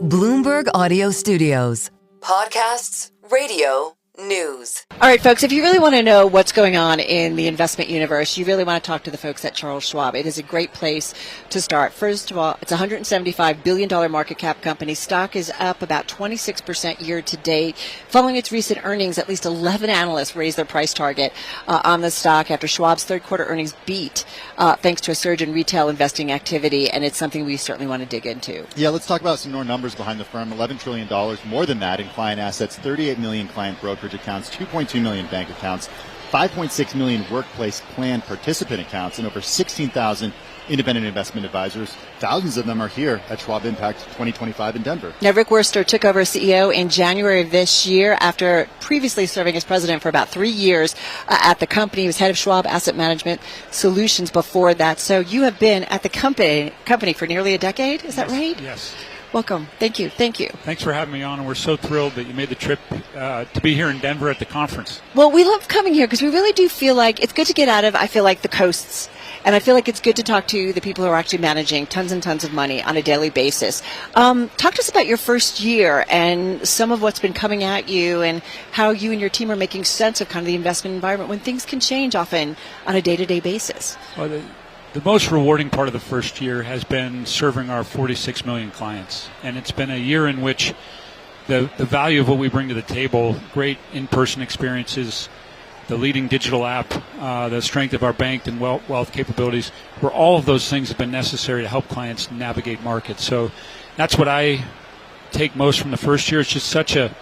Bloomberg Audio Studios. Podcasts, radio, news. All right, folks, if you really want to know what's going on in the investment universe, you really want to talk to the folks at Charles Schwab. It is a great place to start. First of all, it's a $175 billion market cap company. Stock is up about 26% year to date. Following its recent earnings, at least 11 analysts raised their price target on the stock after Schwab's third quarter earnings beat, thanks to a surge in retail investing activity, and it's something we certainly want to dig into. Yeah, let's talk about some more numbers behind the firm. $11 trillion, more than that in client assets, 38 million client brokerage accounts, 2.2 million bank accounts, 5.6 million workplace plan participant accounts, and over 16,000 independent investment advisors. Thousands of them are here at Schwab Impact 2025 in Denver. Now, Rick Wurster took over as CEO in January of this year after previously serving as president for about 3 years at the company. He was head of Schwab Asset Management Solutions before that. So you have been at the company for nearly a decade. Is that right? Yes. Welcome. Thank you. Thanks for having me on, and we're so thrilled that you made the trip to be here in Denver at the conference. Well, we love coming here because we really do feel like it's good to get out of, I feel like, the coasts. And I feel like it's good to talk to the people who are actually managing tons and tons of money on a daily basis. Talk to us about your first year and some of what's been coming at you and how you and your team are making sense of kind of the investment environment when things can change often on a day-to-day basis. Well, the most rewarding part of the first year has been serving our 46 million clients. And it's been a year in which the value of what we bring to the table, great in-person experiences, the leading digital app, the strength of our bank and wealth capabilities, where all of those things have been necessary to help clients navigate markets. So that's what I take most from the first year. It's just such an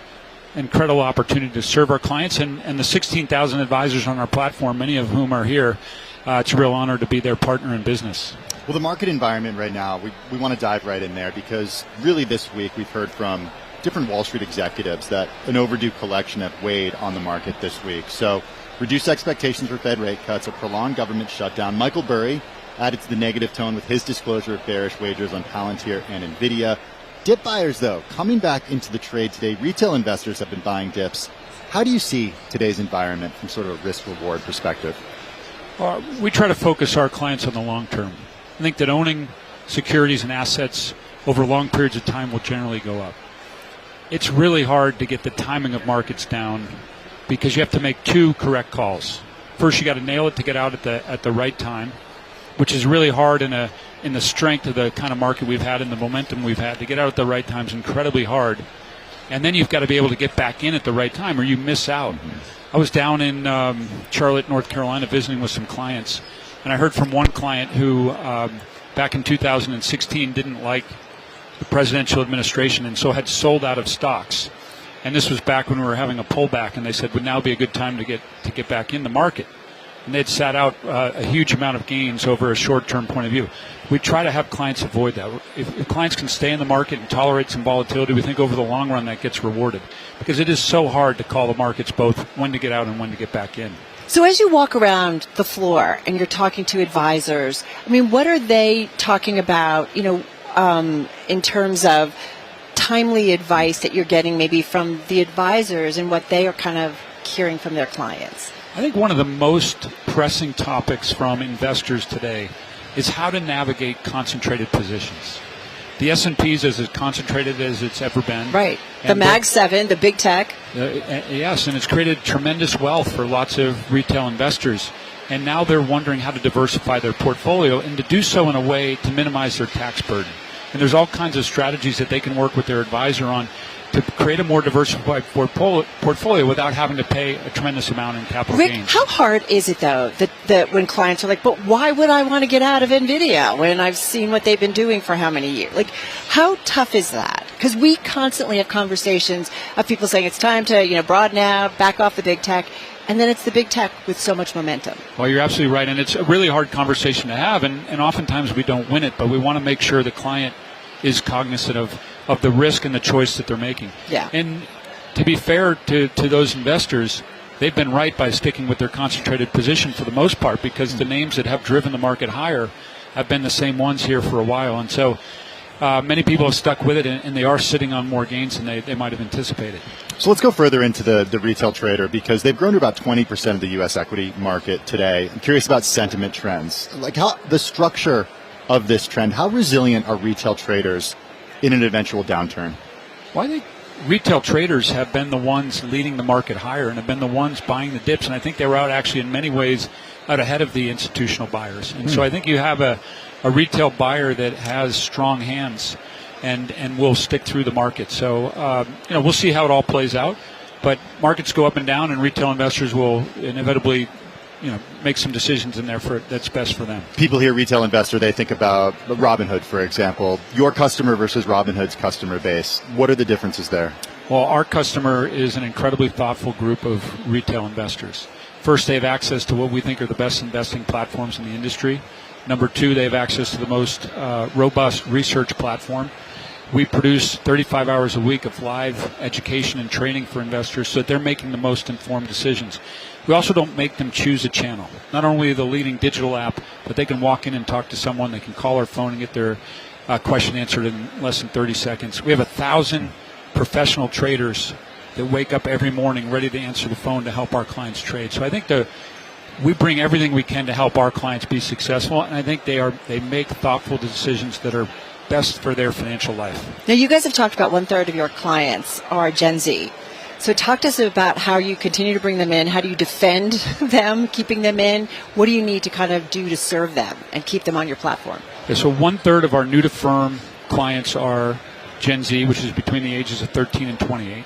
incredible opportunity to serve our clients and the 16,000 advisors on our platform, many of whom are here. It's a real honor to be their partner in business. Well, the market environment right now, we want to dive right in there because really this week we've heard from different Wall Street executives that an overdue collection have weighed on the market this week. So reduced expectations for Fed rate cuts, a prolonged government shutdown. Michael Burry added to the negative tone with his disclosure of bearish wagers on Palantir and NVIDIA. Dip buyers, though, coming back into the trade today. Retail investors have been buying dips. How do you see today's environment from sort of a risk-reward perspective? We try to focus our clients on the long term. I think that owning securities and assets over long periods of time will generally go up. It's really hard to get the timing of markets down because you have to make two correct calls. First, you got to nail it to get out at the right time, which is really hard in the strength of the kind of market we've had and the momentum we've had. To get out at the right time is incredibly hard. And then you've got to be able to get back in at the right time or you miss out. I was down in Charlotte, North Carolina, visiting with some clients, and I heard from one client who back in 2016 didn't like the presidential administration and so had sold out of stocks. And this was back when we were having a pullback, and they said would now be a good time to get back in the market. And they'd sat out a huge amount of gains over a short-term point of view. We try to have clients avoid that. If clients can stay in the market and tolerate some volatility, we think over the long run that gets rewarded. Because it is so hard to call the markets both when to get out and when to get back in. So as you walk around the floor and you're talking to advisors, I mean, what are they talking about, in terms of timely advice that you're getting maybe from the advisors and what they are kind of hearing from their clients? I think one of the most pressing topics from investors today is how to navigate concentrated positions. The S&P is as concentrated as it's ever been. Right. The Mag 7, the big tech. Yes, and it's created tremendous wealth for lots of retail investors. And now they're wondering how to diversify their portfolio and to do so in a way to minimize their tax burden. And there's all kinds of strategies that they can work with their advisor on to create a more diversified portfolio without having to pay a tremendous amount in capital Rick, gains. how hard is it, though, that when clients are like, but why would I want to get out of NVIDIA when I've seen what they've been doing for how many years? Like, how tough is that? Because we constantly have conversations of people saying it's time to, broaden out, back off the big tech. And then it's the big tech with so much momentum. Well, you're absolutely right. And it's a really hard conversation to have. And oftentimes we don't win it, but we want to make sure the client is cognizant of the risk and the choice that they're making. Yeah. And to be fair to those investors, they've been right by sticking with their concentrated position for the most part because the names that have driven the market higher have been the same ones here for a while. And so many people have stuck with it, and they are sitting on more gains than they might have anticipated. So let's go further into the retail trader because they've grown to about 20% of the U.S. equity market today. I'm curious about sentiment trends. Like how the structure of this trend, how resilient are retail traders in an eventual downturn? Well, I think retail traders have been the ones leading the market higher and have been the ones buying the dips. And I think they were out actually in many ways out ahead of the institutional buyers. And so I think you have a retail buyer that has strong hands and will stick through the market. So, we'll see how it all plays out. But markets go up and down, and retail investors will inevitably, make some decisions in there that's best for them. People hear retail investor, they think about Robinhood, for example. Your customer versus Robinhood's customer base. What are the differences there? Well, our customer is an incredibly thoughtful group of retail investors. First, they have access to what we think are the best investing platforms in the industry. Number two, they have access to the most robust research platform. We produce 35 hours a week of live education and training for investors so that they're making the most informed decisions. We also don't make them choose a channel. Not only the leading digital app, but they can walk in and talk to someone. They can call our phone and get their question answered in less than 30 seconds. We have 1,000 professional traders that wake up every morning ready to answer the phone to help our clients trade. So I think we bring everything we can to help our clients be successful, and I think they make thoughtful decisions that are best for their financial life. Now, you guys have talked about 1/3 of your clients are Gen Z. So talk to us about how you continue to bring them in. How do you defend them, keeping them in? What do you need to kind of do to serve them and keep them on your platform? Yeah, so 1/3 of our new-to-firm clients are Gen Z, which is between the ages of 13 and 28.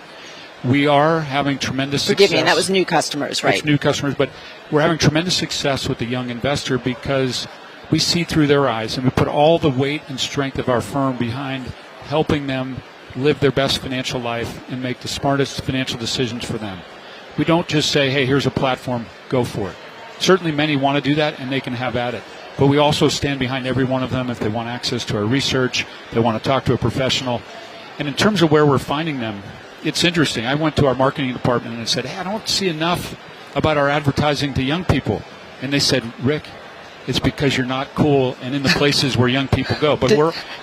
We are having tremendous success. Forgive me, that was new customers, right? It's new customers, but we're having tremendous success with the young investor because we see through their eyes, and we put all the weight and strength of our firm behind helping them live their best financial life and make the smartest financial decisions for them. We don't just say, hey, here's a platform, go for it. Certainly many want to do that, and they can have at it. But we also stand behind every one of them if they want access to our research, they want to talk to a professional. And in terms of where we're finding them, it's interesting. I went to our marketing department and I said, hey, I don't see enough about our advertising to young people. And they said, Rick, it's because you're not cool and in the places where young people go. But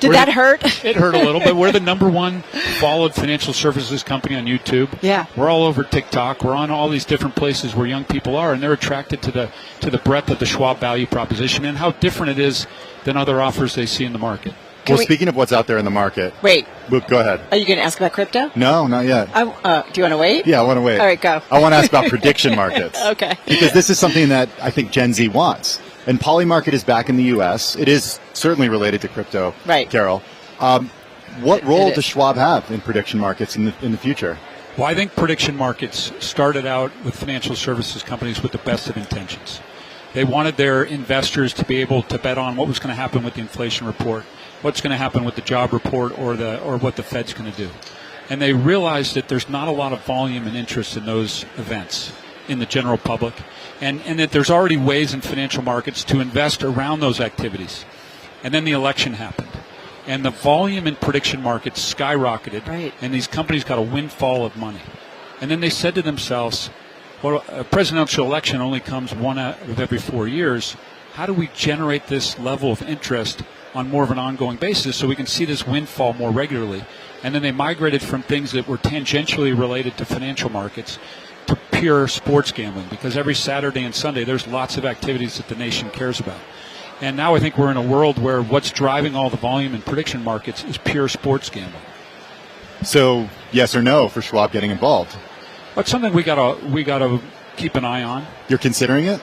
did that hurt? It hurt a little, but we're the number one followed financial services company on YouTube. Yeah. We're all over TikTok. We're on all these different places where young people are, and they're attracted to the breadth of the Schwab value proposition and how different it is than other offers they see in the market. Speaking of what's out there in the market. Wait. Go ahead. Are you going to ask about crypto? No, not yet. Do you want to wait? Yeah, I want to wait. All right, go. I want to ask about prediction markets. Okay. Because this is something that I think Gen Z wants. And Polymarket is back in the U.S. It is certainly related to crypto, right, Carol. What role does Schwab have in prediction markets in the future? Well, I think prediction markets started out with financial services companies with the best of intentions. They wanted their investors to be able to bet on what was going to happen with the inflation report, what's going to happen with the job report, or what the Fed's going to do. And they realized that there's not a lot of volume and interest in those events in the general public, and that there's already ways in financial markets to invest around those activities. And then the election happened, and the volume in prediction markets skyrocketed, right, and these companies got a windfall of money. And then they said to themselves, well, a presidential election only comes one out of every 4 years. How do we generate this level of interest on more of an ongoing basis so we can see this windfall more regularly? And then they migrated from things that were tangentially related to financial markets to pure sports gambling, because every Saturday and Sunday there's lots of activities that the nation cares about. And now I think we're in a world where what's driving all the volume in prediction markets is pure sports gambling. So, yes or no for Schwab getting involved? That's something we gotta keep an eye on. You're considering it?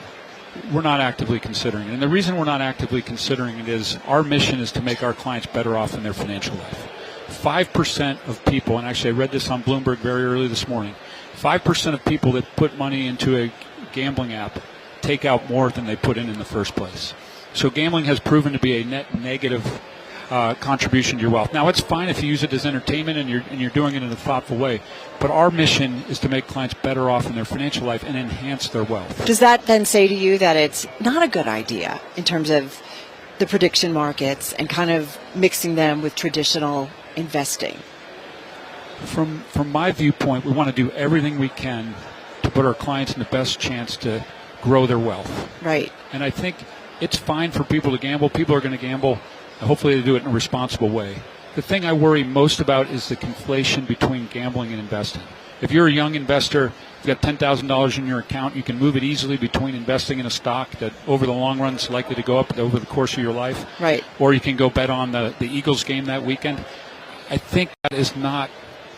We're not actively considering it. And the reason we're not actively considering it is our mission is to make our clients better off in their financial life. 5% of people, and actually I read this on Bloomberg very early this morning, 5% of people that put money into a gambling app take out more than they put in the first place. So gambling has proven to be a net negative contribution to your wealth. Now, it's fine if you use it as entertainment and you're doing it in a thoughtful way, but our mission is to make clients better off in their financial life and enhance their wealth. Does that then say to you that it's not a good idea in terms of the prediction markets and kind of mixing them with traditional investing? From my viewpoint, we want to do everything we can to put our clients in the best chance to grow their wealth. Right. And I think it's fine for people to gamble. People are going to gamble. Hopefully they do it in a responsible way. The thing I worry most about is the conflation between gambling and investing. If you're a young investor, you've got $10,000 in your account, you can move it easily between investing in a stock that over the long run is likely to go up over the course of your life. Right. Or you can go bet on the Eagles game that weekend. I think that is not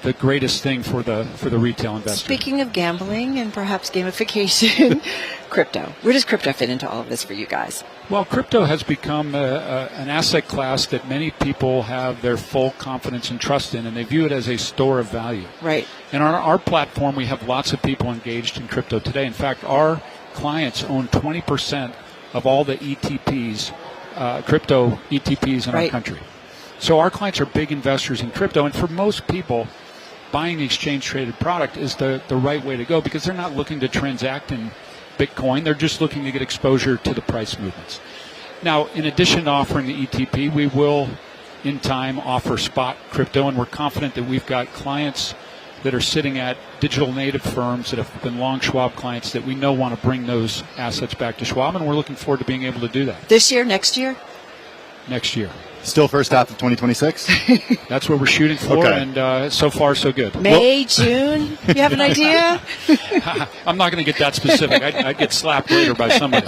the greatest thing for the retail investor. Speaking of gambling and perhaps gamification, crypto. Where does crypto fit into all of this for you guys? Well, crypto has become an asset class that many people have their full confidence and trust in, and they view it as a store of value. Right. And on our platform, we have lots of people engaged in crypto today. In fact, our clients own 20% of all the ETPs, crypto ETPs in our country. So our clients are big investors in crypto, and for most people, buying the exchange-traded product is the right way to go because they're not looking to transact in Bitcoin. They're just looking to get exposure to the price movements. Now, in addition to offering the ETP, we will, in time, offer spot crypto, and we're confident that we've got clients that are sitting at digital native firms that have been long Schwab clients that we know want to bring those assets back to Schwab, and we're looking forward to being able to do that. This year, next year? Next year. Still first half of 2026? That's what we're shooting for, and so far, so good. May, June? You have an idea? I'm not going to get that specific. I'd get slapped later by somebody.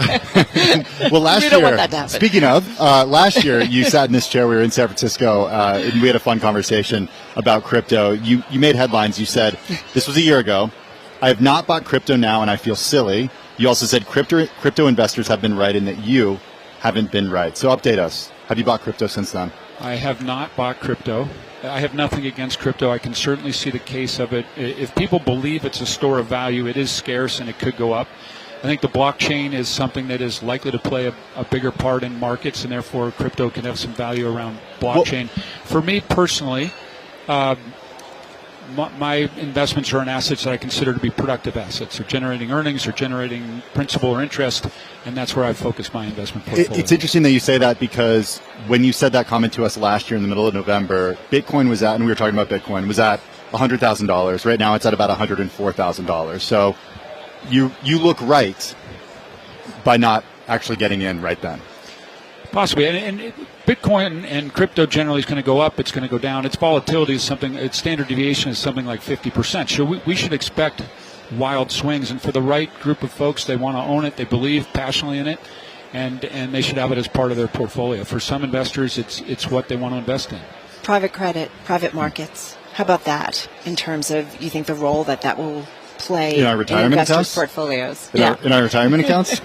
Well, last we don't year, want that to happen. Speaking of, last year you sat in this chair. We were in San Francisco, and we had a fun conversation about crypto. You made headlines. You said, this was a year ago, I have not bought crypto now, and I feel silly. You also said crypto investors have been right and that you haven't been right. So update us. Have you bought crypto since then? I have not bought crypto. I have nothing against crypto. I can certainly see the case of it. If people believe it's a store of value, it is scarce and it could go up. I think the blockchain is something that is likely to play a bigger part in markets, and therefore crypto can have some value around blockchain. For me personally, my investments are in assets that I consider to be productive assets. They're generating earnings, they're generating principal or interest, and that's where I focus my investment portfolio. It's interesting that you say that because when you said that comment to us last year in the middle of November, Bitcoin was at, and we were talking about Bitcoin, was at $100,000. Right now it's at about $104,000. So you look right by not actually getting in right then. Possibly. And Bitcoin and crypto generally is going to go up. It's going to go down. Its volatility is something, its standard deviation is something like 50%. So we should expect wild swings. And for the right group of folks, they want to own it. They believe passionately in it. And they should have it as part of their portfolio. For some investors, it's what they want to invest in. Private credit, private markets. How about that in terms of, you think, the role that will play in our retirement investors' accounts? Portfolios? In our retirement accounts?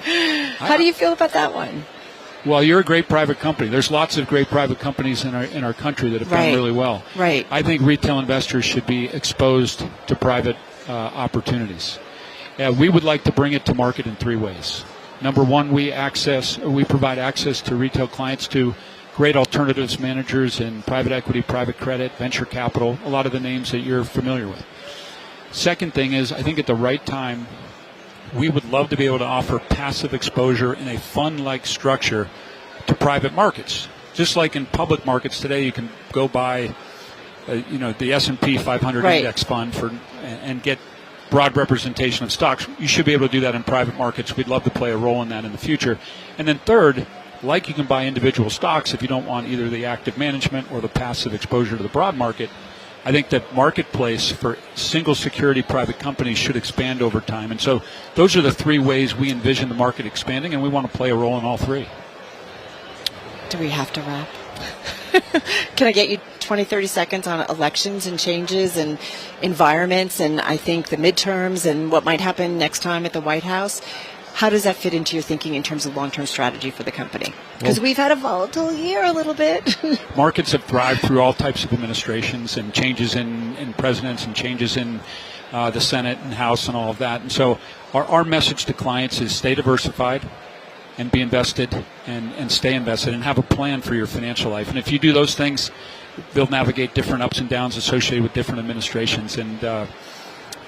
How do you feel about that one? Well, you're a great private company. There's lots of great private companies in our country that have done really well. Right. I think retail investors should be exposed to private opportunities. We would like to bring it to market in three ways. Number one, we provide access to retail clients to great alternatives managers in private equity, private credit, venture capital, a lot of the names that you're familiar with. Second thing is, I think at the right time, we would love to be able to offer passive exposure in a fund-like structure to private markets. Just like in public markets today, you can go buy, the S&P 500 index fund and get broad representation of stocks. You should be able to do that in private markets. We'd love to play a role in that in the future. And then third, like you can buy individual stocks if you don't want either the active management or the passive exposure to the broad market, I think that marketplace for single security private companies should expand over time. And so those are the three ways we envision the market expanding, and we want to play a role in all three. Do we have to wrap? Can I get you 20, 30 seconds on elections and changes and environments and I think the midterms and what might happen next time at the White House? How does that fit into your thinking in terms of long-term strategy for the company? Because we've had a volatile year a little bit. Markets have thrived through all types of administrations and changes in presidents and changes in the Senate and House and all of that. And so our message to clients is stay diversified and be invested and stay invested and have a plan for your financial life. And if you do those things, they'll navigate different ups and downs associated with different administrations. And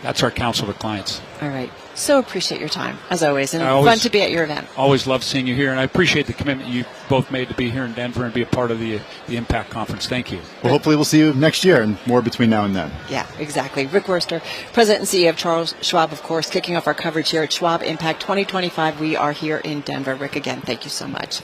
that's our counsel to clients. All right. So appreciate your time, as always, and fun to be at your event. Always love seeing you here, and I appreciate the commitment you both made to be here in Denver and be a part of the Impact Conference. Thank you. Well, hopefully we'll see you next year and more between now and then. Yeah, exactly. Rick Wurster, President and CEO of Charles Schwab, of course, kicking off our coverage here at Schwab Impact 2025. We are here in Denver. Rick, again, thank you so much.